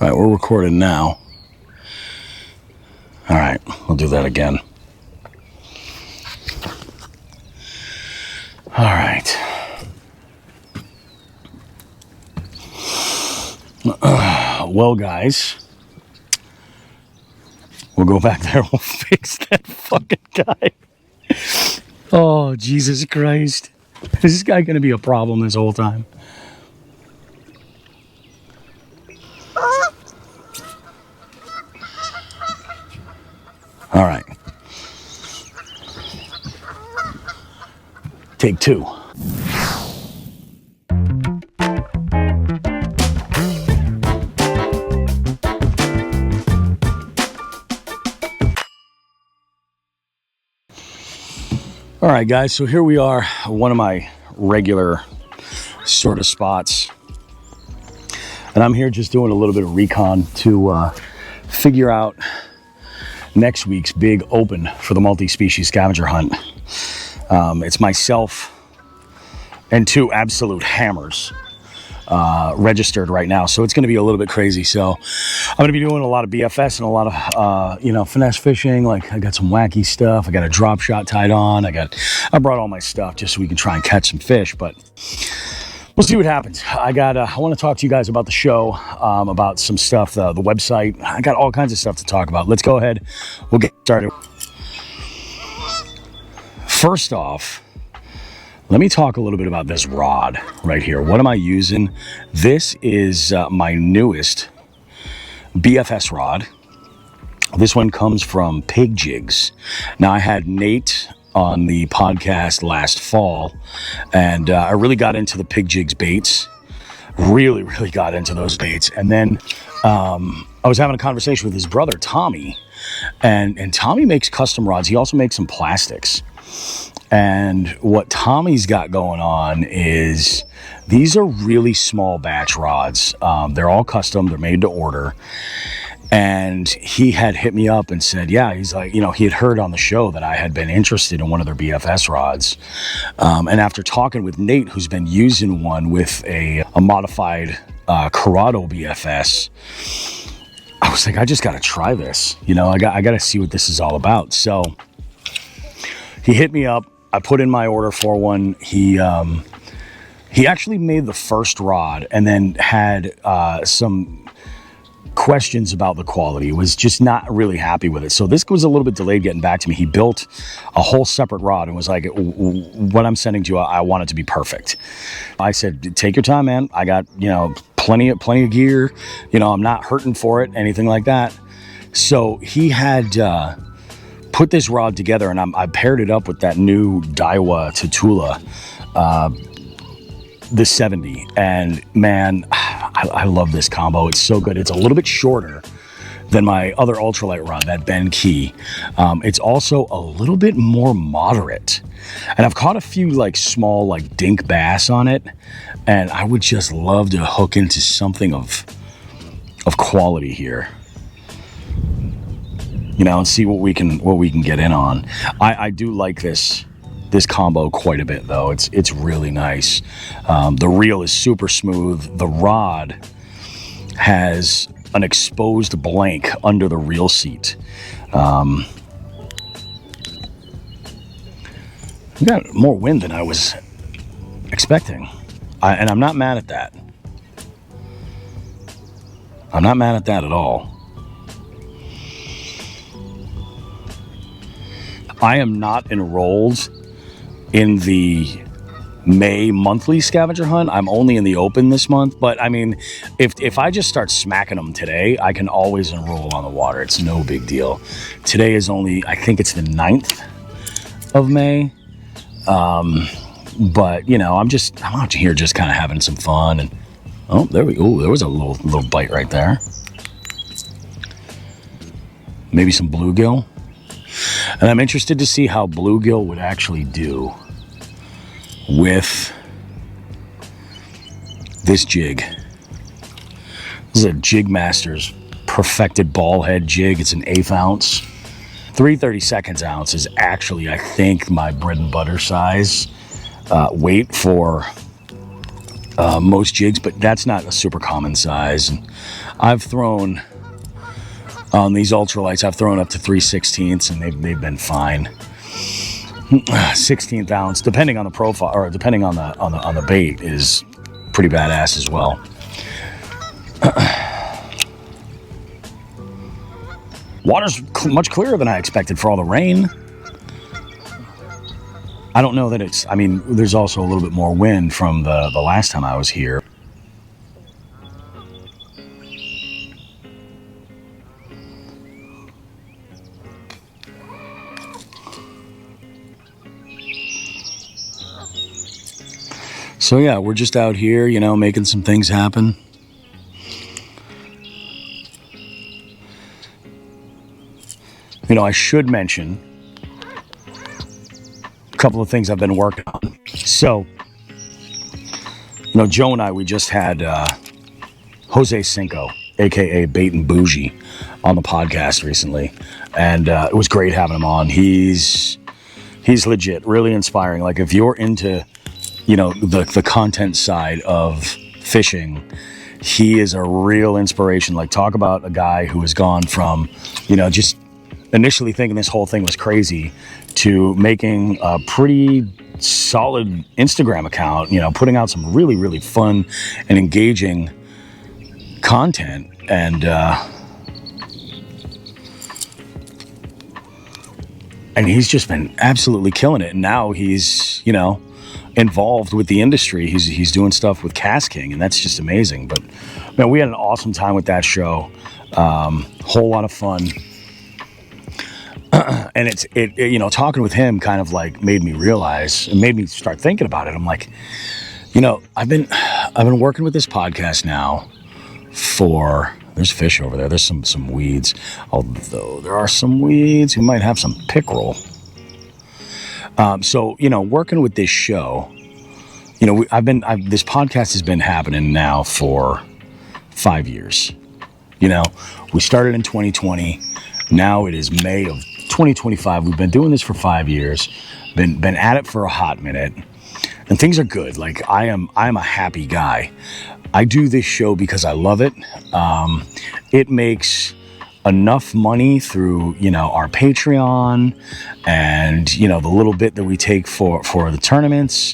All right, we're recording now. All right, we'll do that again. All right. Well, guys, we'll go back there. We'll fix that fucking guy. Oh, Jesus Christ. Is this guy going to be a problem this whole time? All right. Take two. All right, guys, so here we are, one of my regular sort of spots. And I'm here just doing a little bit of recon to figure out next week's big open for the multi-species scavenger hunt. It's myself and two absolute hammers registered right now, so it's going to be a little bit crazy. So I'm going to be doing a lot of BFS and a lot of finesse fishing. Like, I got some wacky stuff. I got a drop shot tied on. I brought all my stuff just so we can try and catch some fish, but we'll see what happens. I want to talk to you guys about the show, about some stuff, the website. I got all kinds of stuff to talk about. Let's go ahead. We'll get started. First off, let me talk a little bit about this rod right here. What am I using? This is my newest BFS rod. This one comes from Pig Jigs. Now, I had Nate on the podcast last fall, and I really got into the Pig Jigs baits. Really got into those baits. And then I was having a conversation with his brother, Tommy, and Tommy makes custom rods. He also makes some plastics. And what Tommy's got going on is these are really small batch rods. They're all custom. They're made to order. And he had hit me up and said, yeah, he's like, he had heard on the show that I had been interested in one of their BFS rods. And after talking with Nate, who's been using one with a modified Corrado BFS, I was like, I just got to try this. I got to see what this is all about. So he hit me up. I put in my order for one. He actually made the first rod and then had some questions about the quality. He was just not really happy with it. So this was a little bit delayed getting back to me. He built a whole separate rod and was like, what I'm sending to you, I want it to be perfect. I said, take your time, man. I got, plenty of gear. I'm not hurting for it, anything like that. So he had put this rod together, and I paired it up with that new Daiwa Tatula, the 70. And man, I love this combo. It's so good. It's a little bit shorter than my other ultralight rod, that Ben Key. It's also a little bit more moderate. And I've caught a few small dink bass on it, and I would just love to hook into something of quality here. And see what we can get in on. I do like this combo quite a bit, though. It's really nice. The reel is super smooth. The rod has an exposed blank under the reel seat. We got more wind than I was expecting, and I'm not mad at that. I'm not mad at that at all. I am not enrolled in the May monthly scavenger hunt. I'm only in the open this month, but I mean, if I just start smacking them today, I can always enroll on the water. It's no big deal. Today is only, I think it's the 9th of May. But I'm out here just kind of having some fun. And oh, there we go. There was a little bite right there. Maybe some bluegill. And I'm interested to see how bluegill would actually do with this jig. This is a Jig Masters perfected ball head jig. It's an 1/8 ounce. 3/32 ounce is actually, I think, my bread and butter size weight for most jigs, but that's not a super common size. And I've thrown on these ultralights, I've thrown up to 3/16, and they've been fine. 16th ounce, depending on the profile or depending on the bait, is pretty badass as well. Water's much clearer than I expected for all the rain. I don't know that it's, I mean, there's also a little bit more wind from the last time I was here. So yeah, we're just out here, you know, making some things happen. You know, I should mention a couple of things I've been working on. So, you know, Joe and I, we just had Jose Cinco, aka Bait and Bougie, on the podcast recently, and it was great having him on. He's legit, really inspiring. Like, if you're into, you know, the content side of fishing, he is a real inspiration. Like, talk about a guy who has gone from, you know, just initially thinking this whole thing was crazy to making a pretty solid Instagram account, you know, putting out some really, really fun and engaging content. And he's just been absolutely killing it. And now he's, you know, involved with the industry. He's doing stuff with Cast King, and that's just amazing. But man, we had an awesome time with that show. Whole lot of fun. And it you know, talking with him kind of like made me realize, and made me start thinking about it. I'm like, you know, I've been working with this podcast now for, there's fish over there. There's some weeds. Although there are some weeds, we might have some pickerel. So, you know, working with this show, you know, this podcast has been happening now for 5 years. You know, we started in 2020. Now it is May of 2025. We've been doing this for 5 years. Been at it for a hot minute, and things are good. Like, I'm a happy guy. I do this show because I love it. It makes enough money through, you know, our Patreon and, you know, the little bit that we take for the tournaments,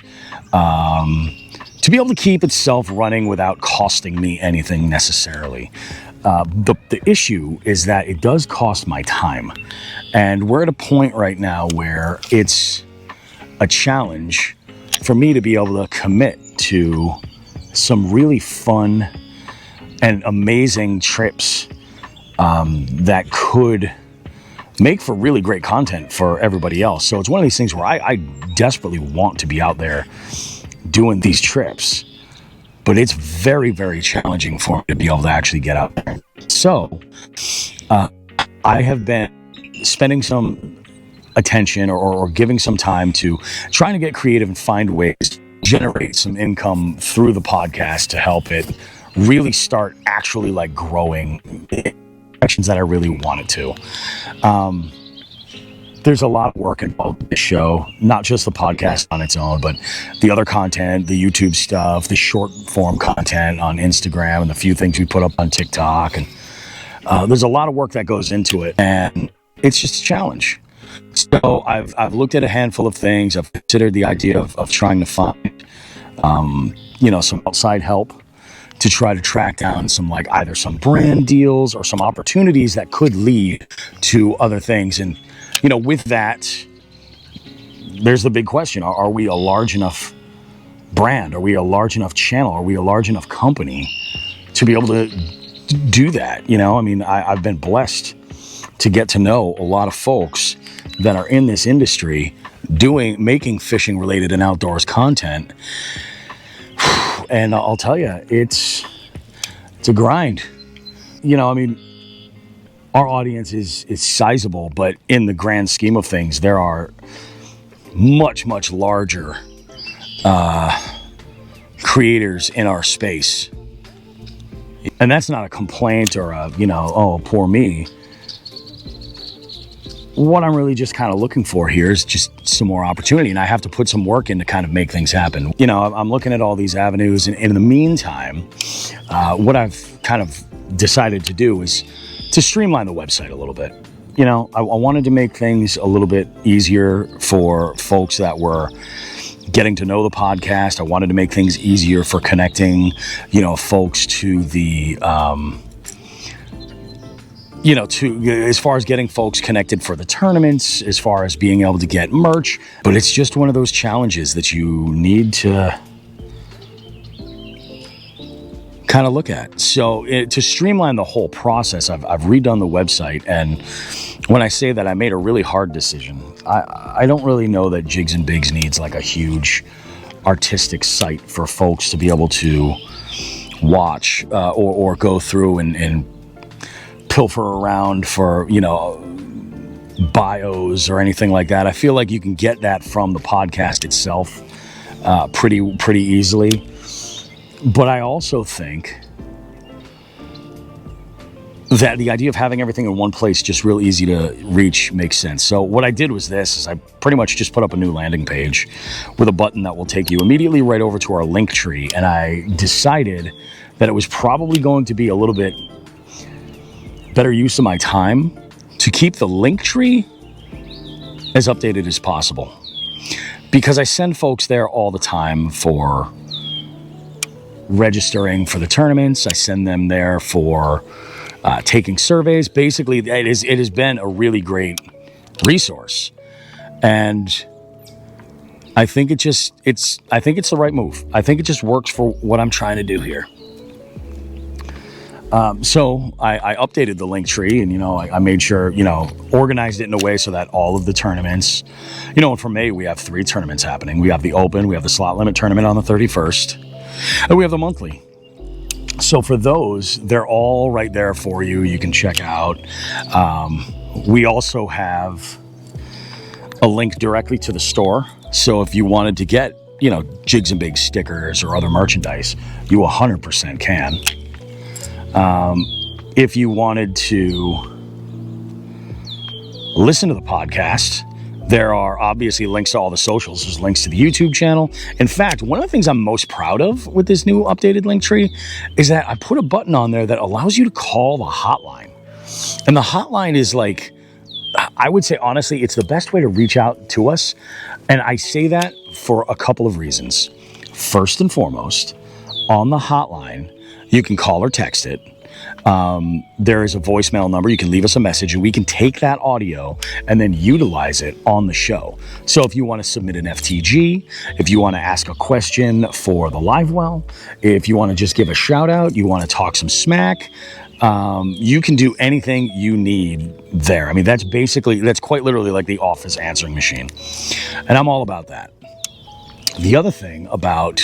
to be able to keep itself running without costing me anything necessarily. The issue is that it does cost my time, and we're at a point right now where it's a challenge for me to be able to commit to some really fun and amazing trips that could make for really great content for everybody else. So it's one of these things where I desperately want to be out there doing these trips, but it's very, very challenging for me to be able to actually get out there. So I have been spending some attention or giving some time to trying to get creative and find ways to generate some income through the podcast to help it really start actually like growing in directions that I really want it to. There's a lot of work involved in this show, not just the podcast on its own, but the other content, the YouTube stuff, the short form content on Instagram, and the few things we put up on TikTok. And there's a lot of work that goes into it, and it's just a challenge. So I've looked at a handful of things. I've considered the idea of trying to find, you know, some outside help to try to track down some, like, either some brand deals or some opportunities that could lead to other things. And, you know, with that, there's the big question. Are we a large enough brand? Are we a large enough channel? Are we a large enough company to be able to do that? You know, I mean, I've been blessed to get to know a lot of folks that are in this industry making fishing related and outdoors content. And I'll tell you, it's a grind. You know, I mean, our audience is sizable, but in the grand scheme of things, there are much, much larger creators in our space. And that's not a complaint or a, you know, oh, poor me. what I'm really just kind of looking for here is just some more opportunity, and I have to put some work in to kind of make things happen. You know, I'm looking at all these avenues, and in the meantime, what I've kind of decided to do is to streamline the website a little bit. You know, I wanted to make things a little bit easier for folks that were getting to know the podcast. I wanted to make things easier for connecting, you know, folks to the, as far as getting folks connected for the tournaments, as far as being able to get merch. But it's just one of those challenges that you need to kind of look at. So to streamline the whole process, I've redone the website, and when I say that, I made a really hard decision. I don't really know that Jigs and Bigs needs like a huge artistic site for folks to be able to watch or go through and pilfer around for, you know, bios or anything like that. I feel like you can get that from the podcast itself pretty easily. But I also think that the idea of having everything in one place, just real easy to reach, makes sense. So what I did was this, is I pretty much just put up a new landing page with a button that will take you immediately right over to our link tree. And I decided that it was probably going to be a little bit better use of my time to keep the link tree as updated as possible. Because I send folks there all the time for registering for the tournaments. I send them there for taking surveys. Basically, it has been a really great resource, and I think it's the right move. I think it just works for what I'm trying to do here. So I updated the link tree, and, you know, I made sure, you know, organized it in a way so that all of the tournaments, you know, and for May, we have 3 tournaments happening. We have the Open, we have the Slot Limit Tournament on the 31st, and we have the monthly. So for those, they're all right there for you. You can check out. We also have a link directly to the store. So if you wanted to get, you know, Jigs and Bigs stickers or other merchandise, you 100% can. If you wanted to listen to the podcast, there are obviously links to all the socials. There's links to the YouTube channel. In fact, one of the things I'm most proud of with this new updated link tree is that I put a button on there that allows you to call the hotline. And the hotline is like, I would say, honestly, it's the best way to reach out to us. And I say that for a couple of reasons. First and foremost, on the hotline, you can call or text it. There is a voicemail number. You can leave us a message, and we can take that audio and then utilize it on the show. So if you want to submit an FTG, if you want to ask a question for the live well, if you want to just give a shout out, you want to talk some smack, you can do anything you need there. I mean, that's quite literally like the office answering machine. And I'm all about that. The other thing about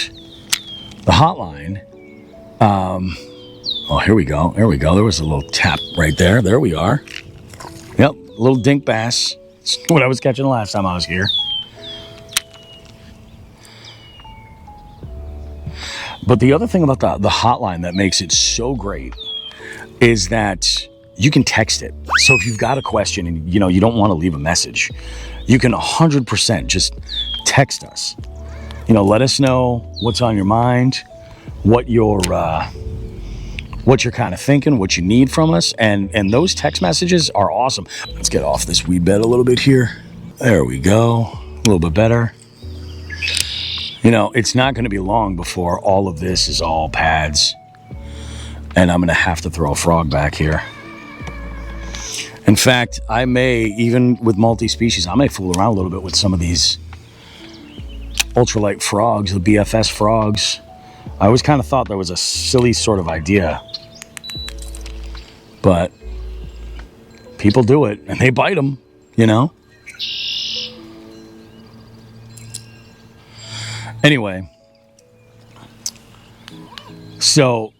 the hotline, oh, here we go. There we go. There was a little tap right there. There we are. Yep, a little dink bass. It's what I was catching last time I was here. But the other thing about the hotline that makes it so great is that you can text it. So if you've got a question and, you know, you don't want to leave a message, you can 100% just text us. You know, let us know what's on your mind, what you're kind of thinking, what you need from us, and those text messages are awesome. Let's get off this weed bed a little bit here. There we go. A little bit better. You know, it's not going to be long before all of this is all pads, and I'm going to have to throw a frog back here. In fact, I may, even with multi-species, I may fool around a little bit with some of these ultralight frogs, the BFS frogs. I always kind of thought that was a silly sort of idea, but people do it and they bite them, you know? Anyway, so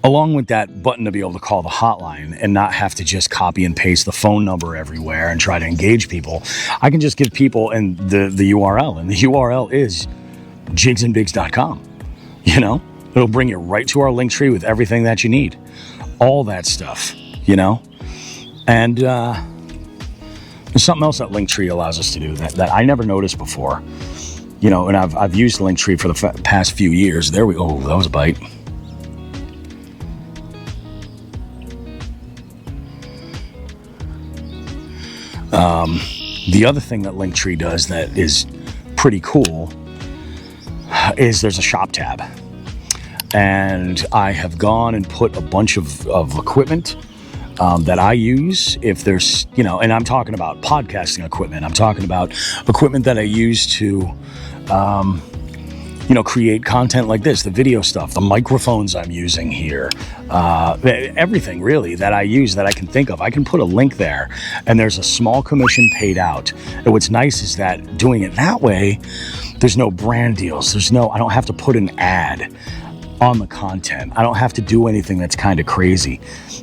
along with that button to be able to call the hotline and not have to just copy and paste the phone number everywhere and try to engage people, I can just give people and the URL, and the URL is jigsandbigs.com. You know, it'll bring you right to our link tree with everything that you need, all that stuff, you know. And There's something else that Linktree allows us to do that I never noticed before. You know, and I've used Linktree for the past few years. There we go. Oh, that was a bite. The other thing that Linktree does that is pretty cool is there's a shop tab. And I have gone and put a bunch of equipment that I use. If there's, you know, and I'm talking about podcasting equipment. I'm talking about equipment that I use to, you know, create content like this, the video stuff, the microphones I'm using here, everything really that I use that I can think of. I can put a link there and there's a small commission paid out. And what's nice is that doing it that way, there's no brand deals. I don't have to put an ad on the content. I don't have to do anything that's kind of crazy.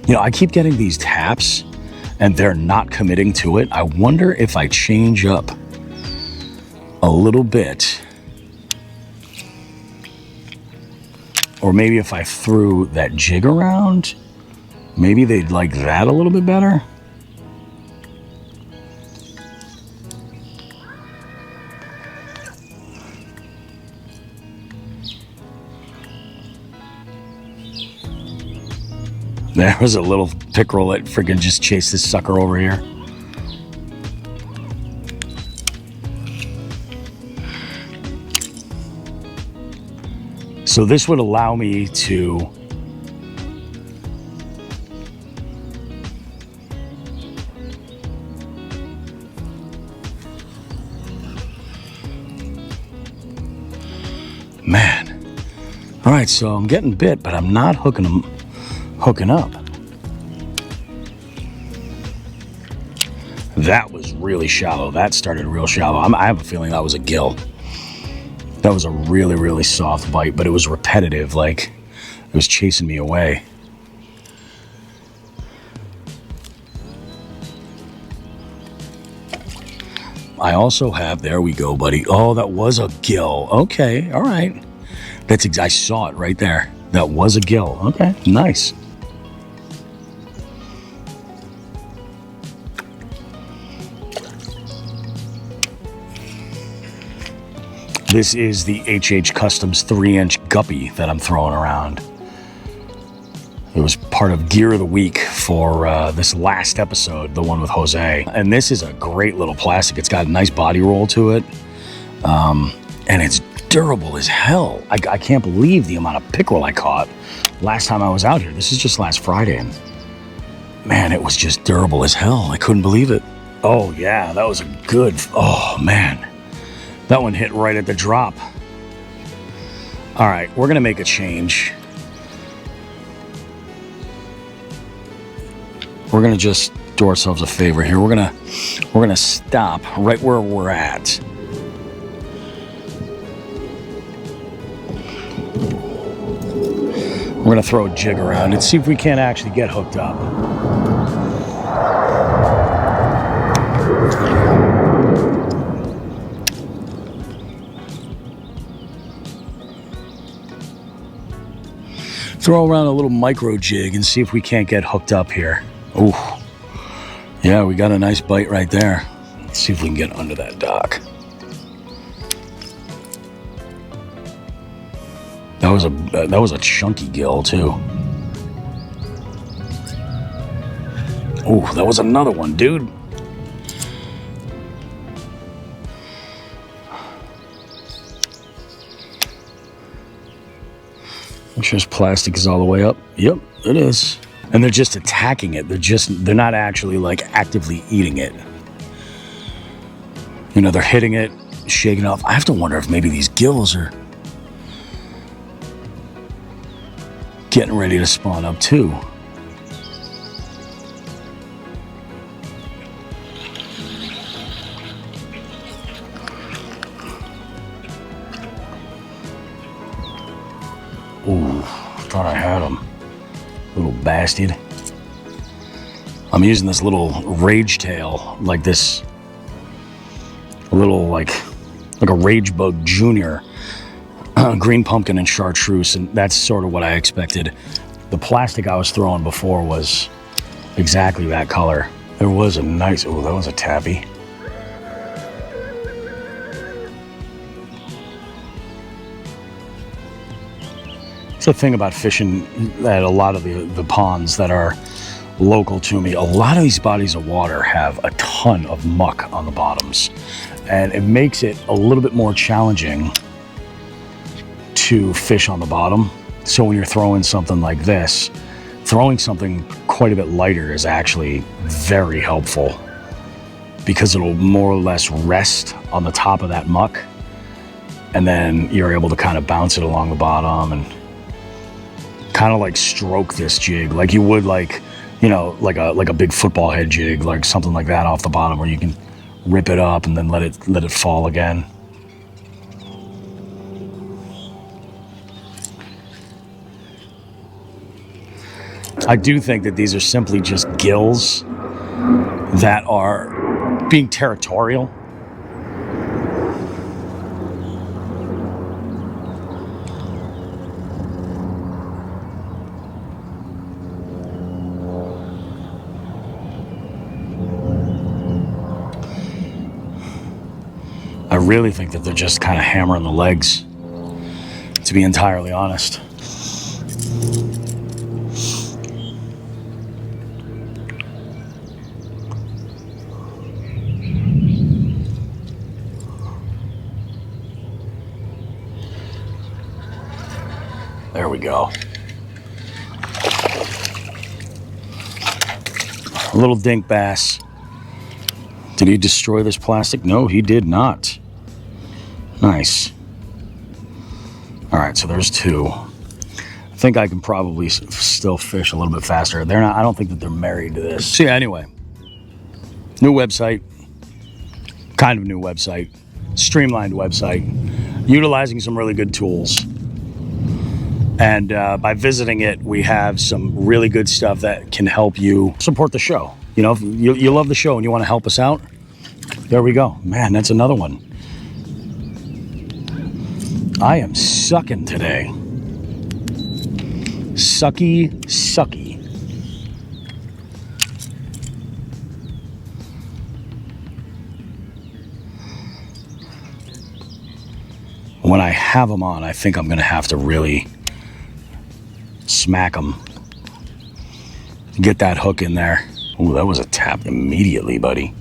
You know, I keep getting these taps and they're not committing to it. I wonder if I change up a little bit, or maybe if I threw that jig around, maybe they'd like that a little bit better. There was a little pickerel that freaking just chased this sucker over here. So this would allow me to man. All right, so I'm getting bit, but I'm not hooking up. That was really shallow. That started real shallow. I have a feeling that was a gill. That was a really, really soft bite, but it was repetitive, like it was chasing me away. I also have, there we go, buddy. Oh, that was a gill. Okay, all right. I saw it right there. That was a gill. Okay, nice. This is the HH Customs 3-inch guppy that I'm throwing around. It was part of Gear of the Week for this last episode, the one with Jose. And this is a great little plastic. It's got a nice body roll to it. And it's durable as hell. I can't believe the amount of pickerel I caught last time I was out here. This is just last Friday. And man, it was just durable as hell. I couldn't believe it. Oh yeah, that was a good, oh man. That one hit right at the drop. All right, we're gonna make a change. We're gonna just do ourselves a favor here. We're gonna stop right where we're at. We're gonna throw a jig around and see if we can't actually get hooked up. Throw around a little micro jig and see if we can't get hooked up here. Ooh, yeah, we got a nice bite right there. Let's see if we can get under that dock. That was a chunky gill too. Ooh, that was another one, dude. Make sure this plastic is all the way up. Yep, it is. And they're just attacking it. They're not actually like actively eating it. You know, they're hitting it, shaking it off. I have to wonder if maybe these gills are getting ready to spawn up too. Ooh, thought I had him. Little bastard. I'm using this little rage tail, like this, a little like a rage bug junior, green pumpkin and chartreuse, and that's sort of what I expected. The plastic I was throwing before was exactly that color. There was a nice, oh, that was a tabby. It's the thing about fishing at a lot of the ponds that are local to me. A lot of these bodies of water have a ton of muck on the bottoms, and it makes it a little bit more challenging to fish on the bottom. So when you're throwing something like this, throwing something quite a bit lighter is actually very helpful, because it'll more or less rest on the top of that muck, and then you're able to kind of bounce it along the bottom and kind of like stroke this jig like you would, like, you know, like a big football head jig, like something like that off the bottom, where you can rip it up and then let it fall again. I do think that these are simply just gills that are being territorial. I really think that they're just kind of hammering the legs, to be entirely honest. There we go. A little dink bass. Did he destroy this plastic? No, he did not. Nice. All right, so there's two. I think I can probably still fish a little bit faster. They're not, I don't think that they're married to this. So yeah, anyway, new website, kind of new website, streamlined website, utilizing some really good tools. And by visiting it, we have some really good stuff that can help you support the show. You know, if you love the show and you want to help us out, there we go. Man, that's another one. I am sucking today. Sucky, sucky. When I have them on, I think I'm going to have to really smack them. Get that hook in there. Ooh, that was a tap immediately, buddy.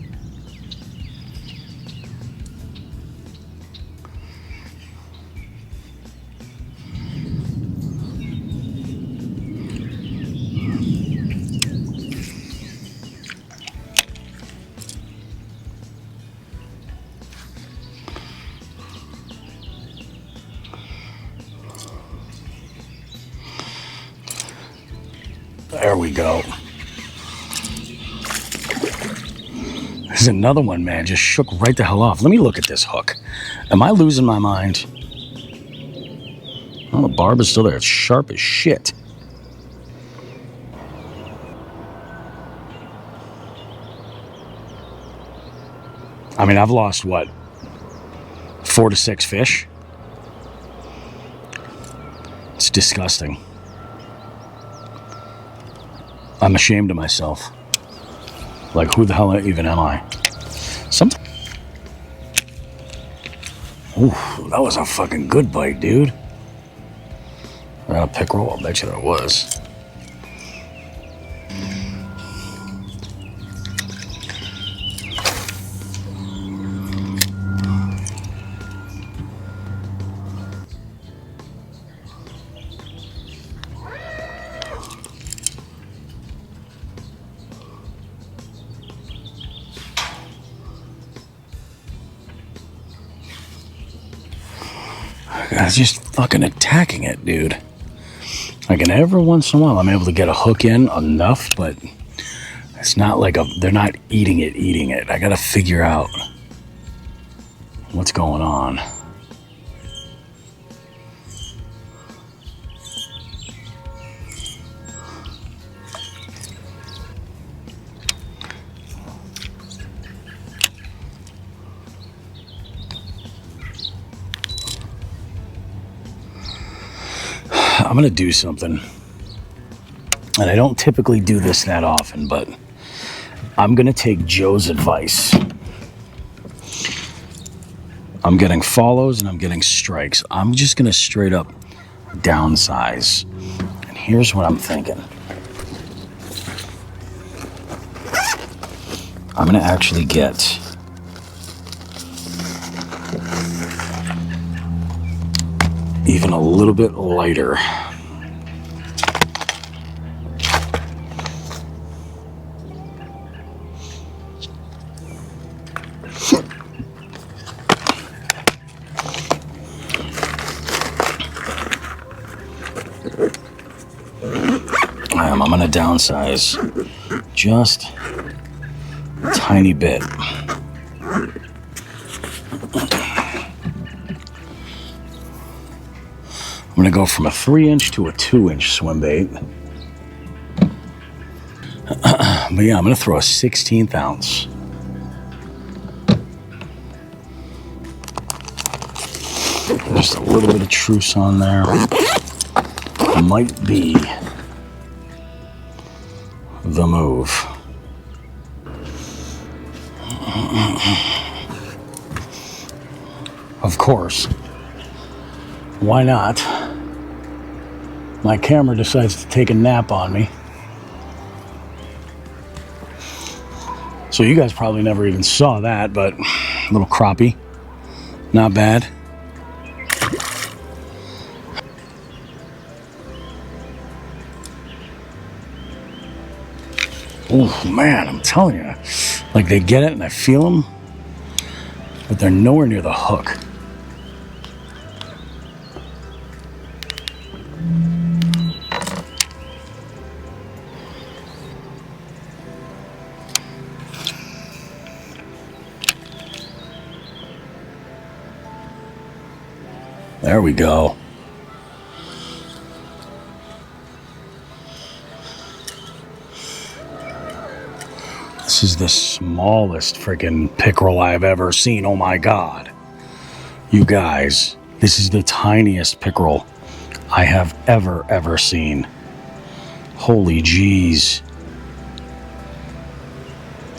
There we go. There's another one, man. Just shook right the hell off. Let me look at this hook. Am I losing my mind? Oh, the barb is still there. It's sharp as shit. I mean, I've lost, what, 4 to 6 fish? It's disgusting. I'm ashamed of myself. Like, who the hell even am I? Ooh, that was a fucking good bite, dude. A pickerel? I'll bet you there was. I was just fucking attacking it, dude. Like, and every once in a while I'm able to get a hook in enough, but it's not like they're not eating it. I gotta figure out what's going on. I'm gonna do something, and I don't typically do this that often, but I'm going to take Joe's advice. I'm getting follows and I'm getting strikes. I'm just going to straight up downsize. And here's what I'm thinking. I'm going to actually get even a little bit lighter. I'm going to downsize just a tiny bit. I'm going to go from a 3-inch to a 2-inch swim bait. But yeah, I'm going to throw a 16th ounce. Just a little bit of truce on there. Might be the move. Of course. Why not? My camera decides to take a nap on me. So you guys probably never even saw that, but a little crappie. Not bad. Oh man, I'm telling you. Like they get it and I feel them, but they're nowhere near the hook. There we go. This is the smallest freaking pickerel I've ever seen. Oh my God. You guys, this is the tiniest pickerel I have ever seen. Holy jeez.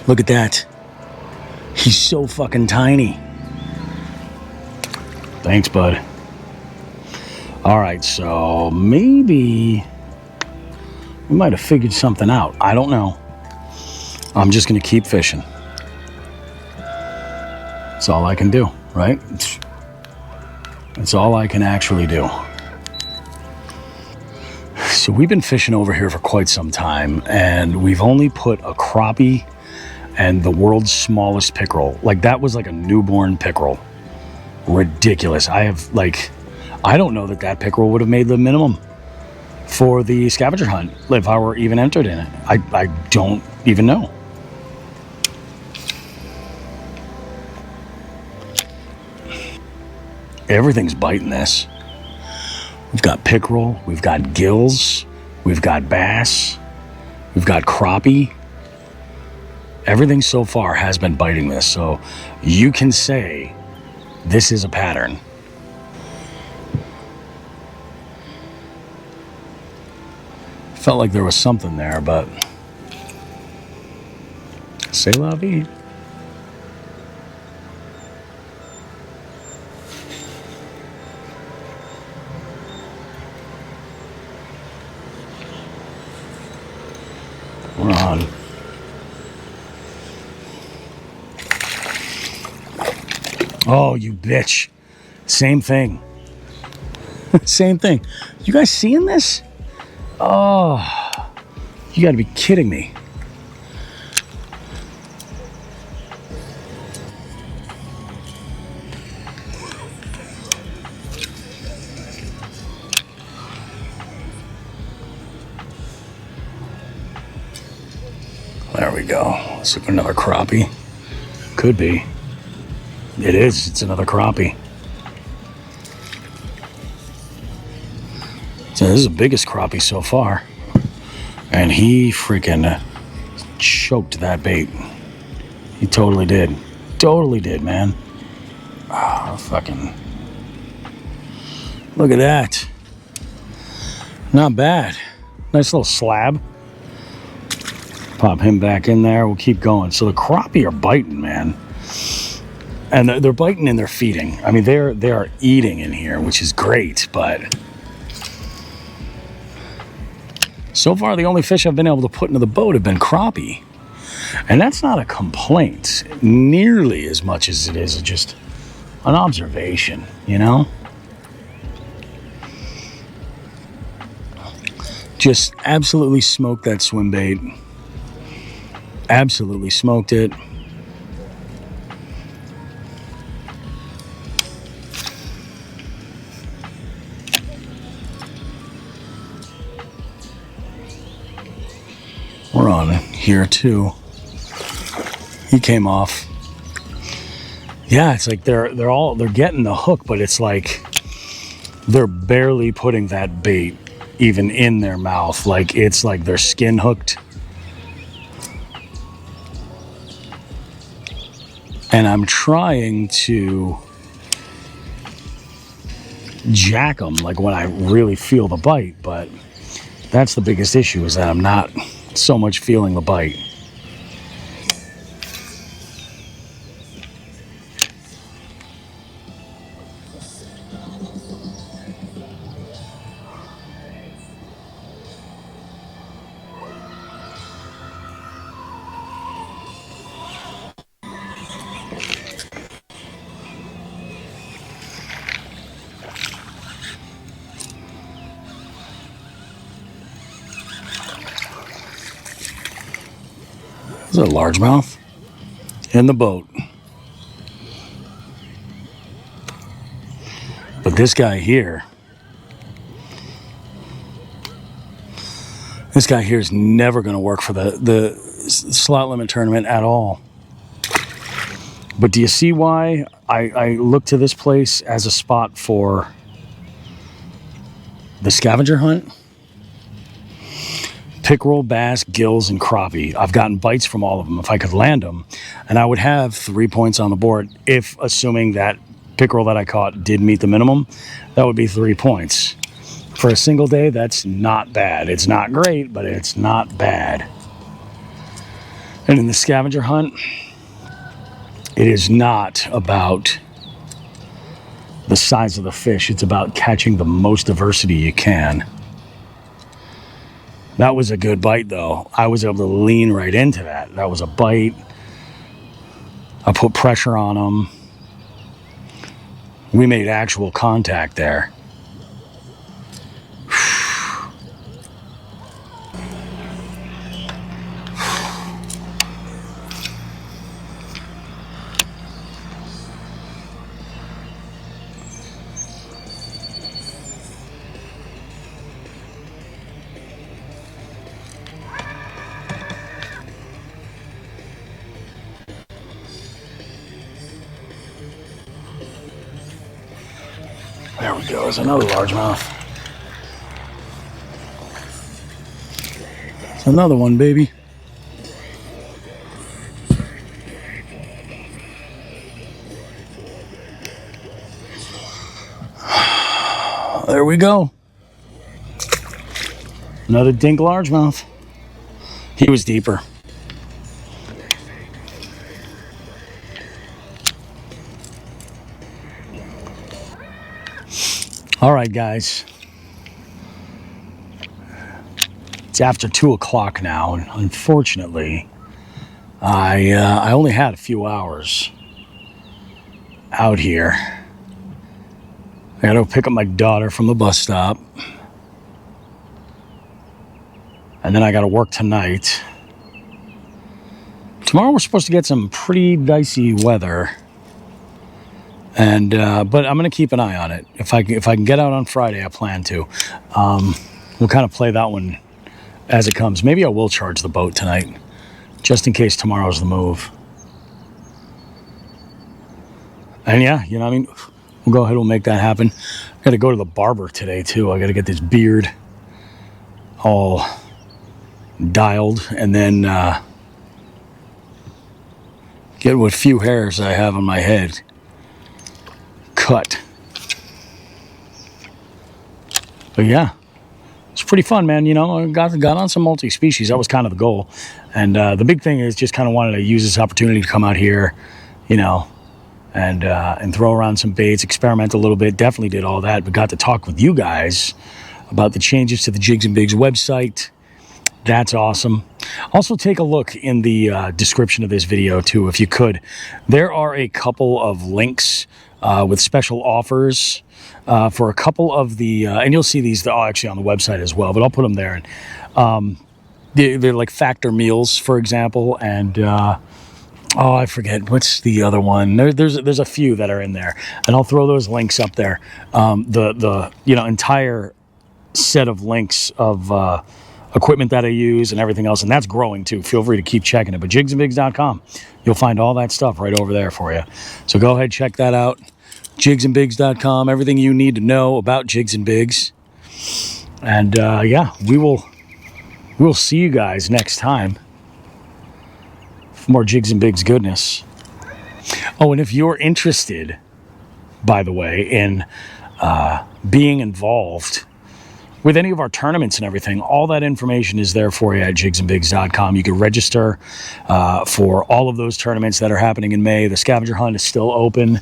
Look at that. He's so fucking tiny. Thanks, bud. All right, so maybe we might have figured something out. I don't know. I'm just going to keep fishing. That's all I can do, right? That's all I can actually do. So we've been fishing over here for quite some time, and we've only put a crappie and the world's smallest pickerel. Like, that was like a newborn pickerel. Ridiculous. I don't know that pickerel would have made the minimum for the scavenger hunt if I were even entered in it. I don't even know. Everything's biting this. We've got pickerel, we've got gills, we've got bass, we've got crappie. Everything so far has been biting this, so you can say this is a pattern. Felt like there was something there, but c'est la vie. We're on. Oh, you bitch. Same thing. Same thing. You guys seeing this? Oh, you gotta be kidding me. There we go. Let's look at another crappie. Could be. It is. It's another crappie. So this is the biggest crappie so far. And he freaking choked that bait. He totally did. Totally did, man. Oh, fucking. Look at that. Not bad. Nice little slab. Pop him back in there. We'll keep going. So the crappie are biting, man. And they're biting and they're feeding. I mean, they are eating in here, which is great, but so far the only fish I've been able to put into the boat have been crappie. And that's not a complaint nearly as much as it is just an observation, you know? Just absolutely smoked that swim bait. Absolutely smoked it. We're on here too. He came off. Yeah, it's like they're getting the hook, but it's like they're barely putting that bait even in their mouth. Like it's like they're skin hooked. And I'm trying to jack them like when I really feel the bite, but that's the biggest issue, is that I'm not so much feeling the bite. Is it a largemouth? In the boat. But this guy here is never going to work for the slot limit tournament at all. But do you see why I look to this place as a spot for the scavenger hunt? Pickerel, bass, gills, and crappie. I've gotten bites from all of them if I could land them. And I would have 3 points on the board if, assuming that pickerel that I caught did meet the minimum. That would be 3 points. For a single day, that's not bad. It's not great, but it's not bad. And in the scavenger hunt, it is not about the size of the fish. It's about catching the most diversity you can. That was a good bite, though. I was able to lean right into that. That was a bite. I put pressure on him. We made actual contact there. There we go. There's another largemouth. It's another one, baby. There we go. Another dink largemouth. He was deeper. All right, guys. It's after 2 o'clock now, and unfortunately, I only had a few hours out here. I got to pick up my daughter from the bus stop, and then I got to work tonight. Tomorrow we're supposed to get some pretty dicey weather. And but I'm going to keep an eye on it. If I can get out on Friday, I plan to. We'll kind of play that one as it comes. Maybe I will charge the boat tonight, just in case tomorrow's the move. And yeah, you know what I mean? We'll go ahead and we'll make that happen. I got to go to the barber today, too. I got to get this beard all dialed, and then get what few hairs I have on my head cut. But yeah, it's pretty fun, man. You know, I got on some multi-species. That was kind of the goal. And the big thing is just kind of wanted to use this opportunity to come out here, you know, and throw around some baits, experiment a little bit. Definitely did all that, but got to talk with you guys about the changes to the Jigs and Bigs website. That's awesome. Also, take a look in the description of this video, too, if you could. There are a couple of links with special offers for a couple of the, and you'll see these actually on the website as well, but I'll put them there. They're like Factor meals, for example, and I forget what's the other one. There's a few that are in there, and I'll throw those links up there. The entire set of links of equipment that I use and everything else, and that's growing too. Feel free to keep checking it, but jigsandbigs.com, you'll find all that stuff right over there for you. So go ahead, check that out. jigsandbigs.com, everything you need to know about Jigs and Bigs. And yeah, we'll see you guys next time for more Jigs and Bigs goodness. Oh, and if you're interested, by the way, in being involved with any of our tournaments and everything, all that information is there for you at jigsandbigs.com. You can register for all of those tournaments that are happening in May. The scavenger hunt is still open.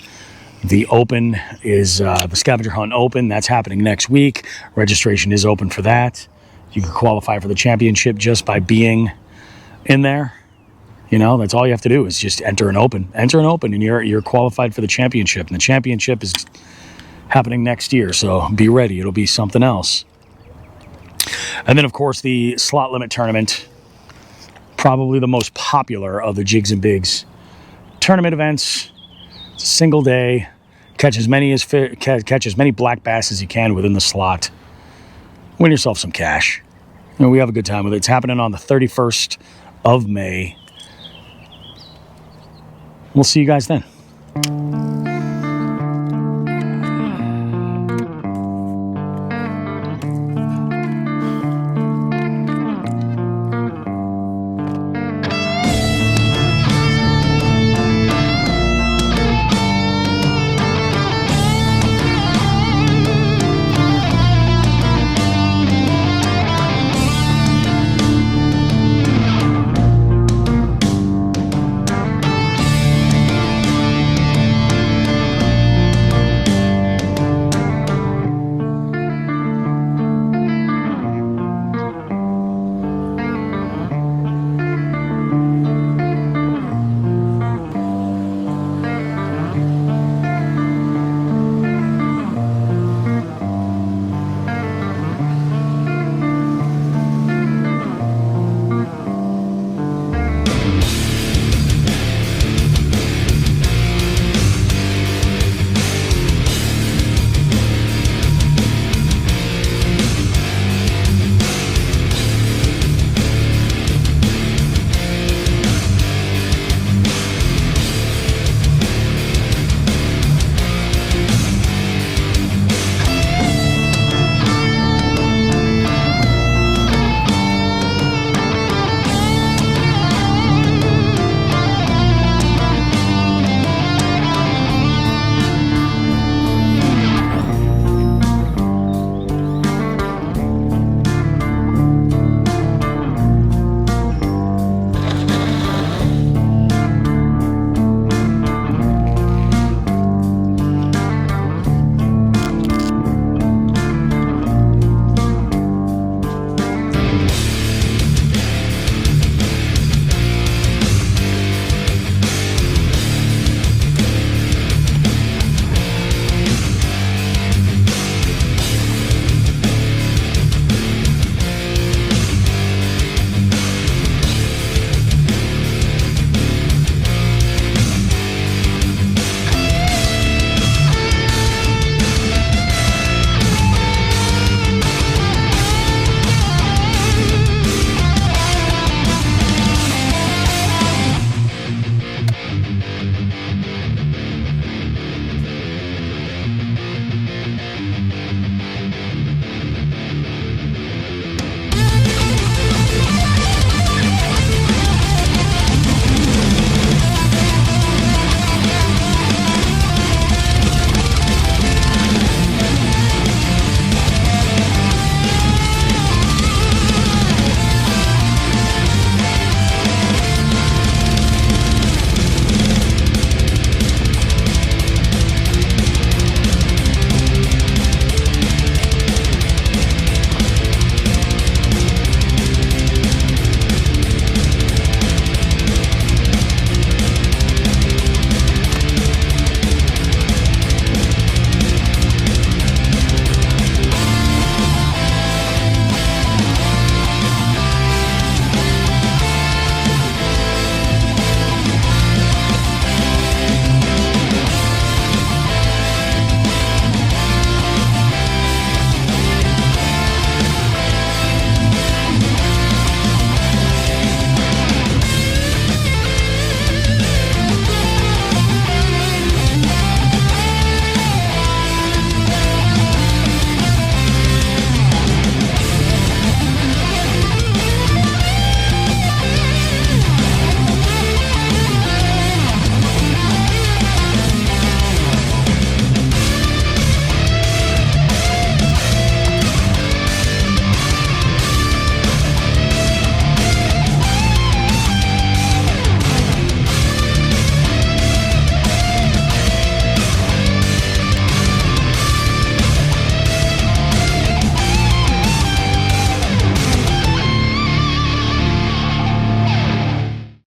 The open is the Scavenger Hunt Open. That's happening next week. Registration is open for that. You can qualify for the championship just by being in there. You know, that's all you have to do is just enter an open. Enter an open, and you're qualified for the championship. And the championship is happening next year, so be ready. It'll be something else. And then, of course, the slot limit tournament, probably the most popular of the Jigs and Bigs tournament events. It's a single day. Catch as many black bass as you can within the slot. Win yourself some cash. You know, we have a good time with it. It's happening on the 31st of May. We'll see you guys then.